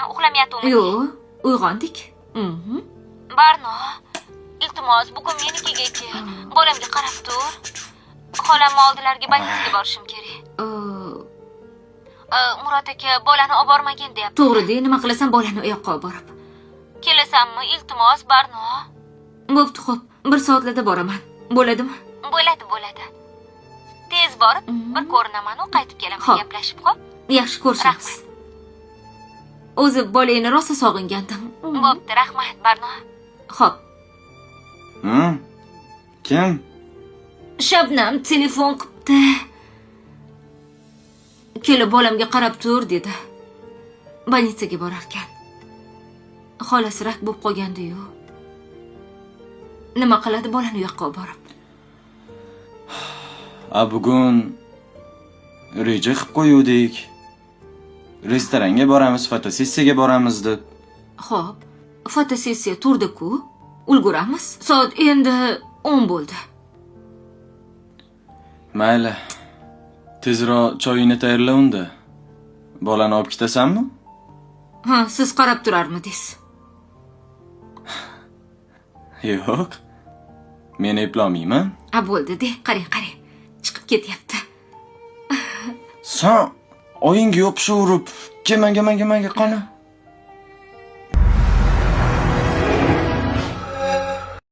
qilasan, uxlamayaptimi? Yo'q, uyg'ondik. Barno, iltimos, bugun menikiga kel. Bolamga qarab tur. Xolamni oldilariga больницаga borishim kerak. Murod aka bolani olib bormagin deyapti. To'g'ri-da, nima qilasan bolani u yoqqa olib borib? Kelasanmi? Iltimos, Barno. Bo'pti, xo'p. 1 soatlarda boraman. Bo'ladimi? Bo'ladi. Tez borib, bir ko'rinaman, u qaytib kelaman, Xo'p. gaplashib, xo'p? Yaxshi ko'rishamiz. O'zi bolangni rosa sog'ingandim. Bo'pti, rahmat, Barno. Xo'p. Kim? Shabnam telefon qilibdi. Kelib bolamga qarab tur dedi. Больницаga borar ekan. Xolasi rak bo'lib qolgandi-yu. Nima qiladi bolani u yoqqa olib borib? Bugun reja qilib qo'yuvdik. Restoranga boramiz, fotosessiyaga boramiz deb. Xo'p, fotosessiya turdi-ku. Ulguramiz. Soat endi 10 bo'ldi. Mayli. Tezroq choyini tayyorla unda. Bolani olib ketasanmi? Ha, siz qarab turarmidingiz? Yo'q. Men eplolmayman. Bo'ldi-de, qarang. Chiqib ketyapti. Sen oyingga yopishaverib, kelmaga qani.